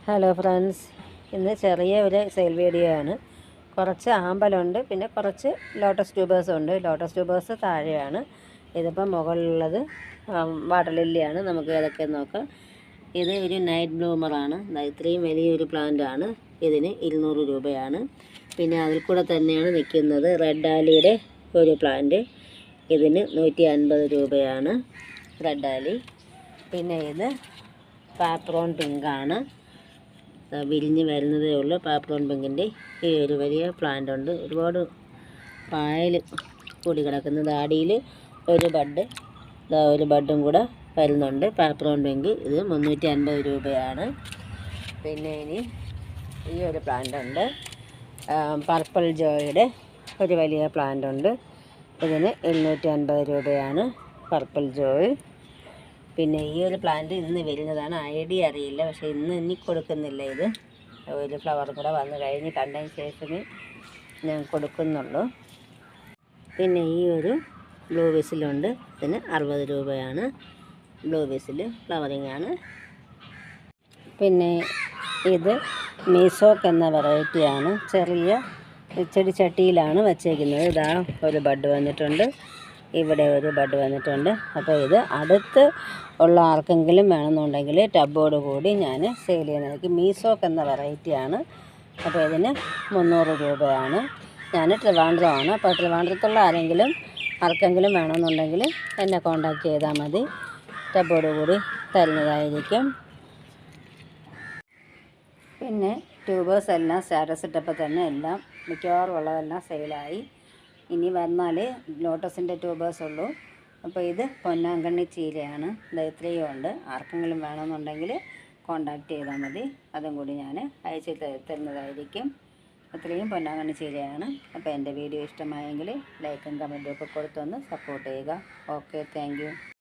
Hello friends, ഇന്ന് ചെറിയ ഒരു സെയിൽ വീഡിയോ ആണ്. കുറച്ച് ആമ്പലുണ്ട്, പിന്നെ കുറച്ച് ലോട്ടസ് ട്യൂബേഴ്സും ഉണ്ട്. ലോട്ടസ് ട്യൂബേഴ്സ് താഴെയാണ്, ഇതിപ്പം മുകളിലുള്ളത് വാട്ടർ ലില്ലിയാണ്. നമുക്ക് ഏതൊക്കെ നോക്കാം. ഇത് ഒരു നൈറ്റ് ബ്ലൂമറാണ്. ഇത്രയും വലിയൊരു പ്ലാന്റാണ്. ഇതിന് 200 രൂപയാണ്. പിന്നെ അതിൽ കൂടെ തന്നെയാണ് നിൽക്കുന്നത് റെഡ് ആലിയുടെ ഒരു പ്ലാന്റ്. ഇതിന് 150 രൂപയാണ് റെഡ് ആലി. പിന്നെ ഇത് പാപ്രോൺ പിങ്കാണ്. വിരിഞ്ഞ് വരുന്നതേ ഉള്ളൂ. പാപ്രോൺ പിങ്കിൻ്റെ ഈ ഒരു വലിയ പ്ലാന്റ് ഉണ്ട്. ഒരുപാട് പായൽ കൂടി കിടക്കുന്നത്. അടിയിൽ ഒരു ബഡും കൂടെ വരുന്നുണ്ട്. പാപ്രോൺ പിങ്ക് ഇത് 350 രൂപയാണ്. പിന്നെ ഇനി ഈ ഒരു പ്ലാന്റ് ഉണ്ട്. പർപ്പിൾ ജോയുടെ ഒരു വലിയ പ്ലാന്റ് ഉണ്ട്. ഇതിന് 750 രൂപയാണ് പർപ്പിൾ ജോയ്. പിന്നെ ഈ ഒരു പ്ലാന്റ് ഇന്ന് വരുന്നതാണ്. ഐഡിയ അറിയില്ല, പക്ഷേ ഇനി കൊടുക്കുന്നില്ല. ഇത് ഒരു ഫ്ലവർ കൂടെ വന്നു കഴിഞ്ഞ് കണ്ടതിന് ശേഷമേ ഞാൻ കൊടുക്കുന്നുള്ളൂ. പിന്നെ ഈ ഒരു ബ്ലൂ വിസിലുണ്ട്. ഇതിന് 60 രൂപയാണ്. ബ്ലൂ വിസിൽ ഫ്ലവറിങ് ആണ്. പിന്നെ ഇത് മീസോക്ക് എന്ന വെറൈറ്റിയാണ്. ചെറിയ ചെടിച്ചട്ടിയിലാണ് വച്ചേക്കുന്നത്. ഇതാ ഒരു ബഡ് വന്നിട്ടുണ്ട്, ഇവിടെ ഒരു ബഡ് വന്നിട്ടുണ്ട്. അപ്പോൾ ഇത് അടുത്ത് ഉള്ള ആർക്കെങ്കിലും വേണമെന്നുണ്ടെങ്കിൽ ടബോട് കൂടി ഞാൻ സെയിൽ ചെയ്യുന്നതായിരിക്കും. മീസോക്ക് എന്ന വെറൈറ്റിയാണ്. അപ്പോൾ ഇതിന് 300 രൂപയാണ്. ഞാൻ ട്രിവാൻഡ്രമാണ്. അപ്പോൾ ട്രിവാൻഡ്രത്തുള്ള ആർക്കെങ്കിലും വേണമെന്നുണ്ടെങ്കിൽ എന്നെ കോൺടാക്റ്റ് ചെയ്താൽ മതി. ടബോട് കൂടി തരുന്നതായിരിക്കും. പിന്നെ ട്യൂബേഴ്സ് എല്ലാം സ്റ്റാറ്റസ് ഇട്ടപ്പോൾ തന്നെ എല്ലാം മിക്കവാറും ഉള്ളതെല്ലാം സെയിലായി. ഇനി വന്നാൽ ലോട്ടസിൻ്റെ ട്യൂബേഴ്സ് ഉള്ളൂ. അപ്പോൾ ഇത് പൊന്നാങ്കണ്ണി ചീരയാണ്. ഇത് ഇത്രയും ഉണ്ട്. ആർക്കെങ്കിലും വേണമെന്നുണ്ടെങ്കിൽ കോൺടാക്റ്റ് ചെയ്താൽ മതി. അതും കൂടി ഞാൻ അയച്ച് തരുന്നതായിരിക്കും. ഇത്രയും പൊന്നാങ്കണ്ണി ചീരയാണ്. അപ്പോൾ എൻ്റെ വീഡിയോ ഇഷ്ടമായെങ്കിൽ ലൈക്കും കമൻറ്റും ഒക്കെ കൊടുത്തൊന്ന് സപ്പോർട്ട് ചെയ്യുക. Okay, thank you.